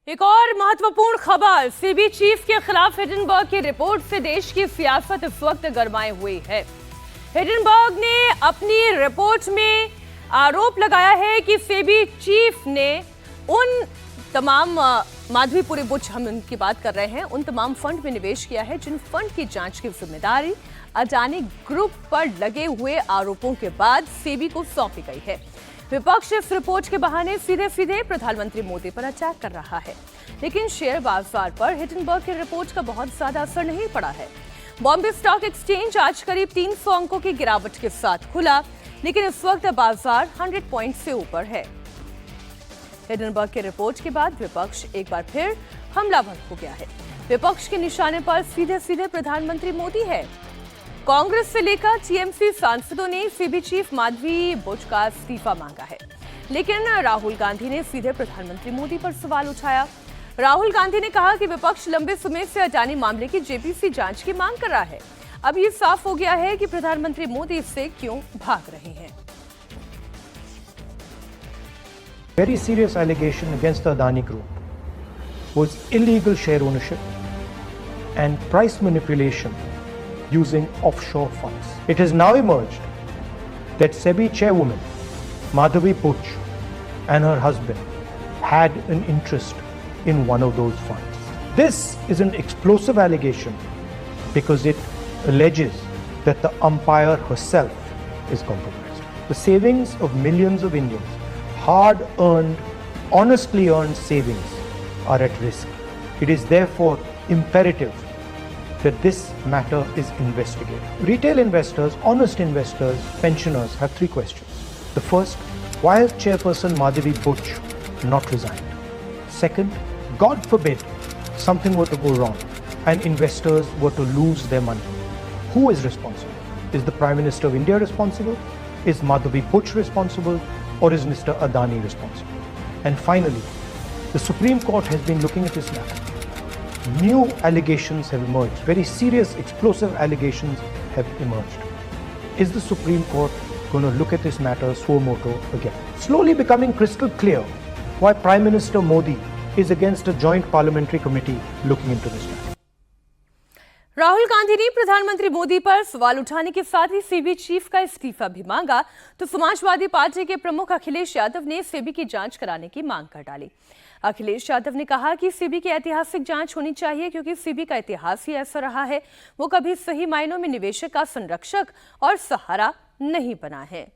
एक और महत्वपूर्ण खबर, सीबी चीफ के खिलाफ हिडेनबर्ग की रिपोर्ट से देश की सियासत इस वक्त गरमाए हुई है। हिडेनबर्ग ने अपनी रिपोर्ट में आरोप लगाया है कि सीबी चीफ ने उन तमाम माधवीपुरी बुच, हम उनकी बात कर रहे हैं, उन तमाम फंड में निवेश किया है जिन फंड की जांच की जिम्मेदारी अडानी ग्रुप पर लगे हुए आरोपों के बाद सीबी को सौंपी गई है। विपक्ष इस रिपोर्ट के बहाने सीधे सीधे प्रधानमंत्री मोदी पर अटैक कर रहा है, लेकिन शेयर बाजार पर हिडेनबर्ग की रिपोर्ट का बहुत ज्यादा असर नहीं पड़ा है। बॉम्बे स्टॉक एक्सचेंज आज करीब 300 अंकों की गिरावट के साथ खुला, लेकिन इस वक्त बाजार 100 पॉइंट से ऊपर है। हिडेनबर्ग की रिपोर्ट के बाद विपक्ष एक बार फिर हमलावर हो गया है। विपक्ष के निशाने पर सीधे सीधे प्रधानमंत्री मोदी है। कांग्रेस से लेकर टीएमसी सांसदों ने सीबी चीफ माधवी बुच का इस्तीफा मांगा है, लेकिन राहुल गांधी ने सीधे प्रधानमंत्री मोदी पर सवाल उठाया। राहुल गांधी ने कहा कि विपक्ष लंबे समय से अडानी मामले की जेपीसी जांच की मांग कर रहा है। अब ये साफ हो गया है कि प्रधानमंत्री मोदी इससे क्यों भाग रहे हैं। Very serious allegation against the Adani Group was illegal share ownership and price manipulation using offshore funds. It has now emerged that SEBI chairwoman Madhavi Buch and her husband had an interest in one of those funds. This is an explosive allegation because it alleges that the umpire herself is compromised. The savings of millions of Indians, hard-earned, honestly earned savings, are at risk. It is therefore imperative that this matter is investigated. Retail investors, honest investors, pensioners have three questions. The first, why has Chairperson Madhavi Buch not resigned? Second, God forbid something were to go wrong and investors were to lose their money. Who is responsible? Is the Prime Minister of India responsible? Is Madhavi Buch responsible? Or is Mr. Adani responsible? And finally, the Supreme Court has been looking at this matter. New allegations have emerged. Very serious, explosive allegations have emerged. Is the Supreme Court going to look at this matter suo motu again? Slowly becoming crystal clear why Prime Minister Modi is against a joint parliamentary committee looking into this matter. Rahul Gandhi ने प्रधानमंत्री मोदी पर सवाल उठाने के साथ ही CB chief का इस्तीफा भी मांगा, तो समाजवादी पार्टी के प्रमुख अखिलेश यादव ने सीबी की जांच कराने की मांग कर डाली। अखिलेश यादव ने कहा कि सीबी की ऐतिहासिक जांच होनी चाहिए, क्योंकि सीबी का इतिहास ही ऐसा रहा है, वो कभी सही मायनों में निवेशक का संरक्षक और सहारा नहीं बना है।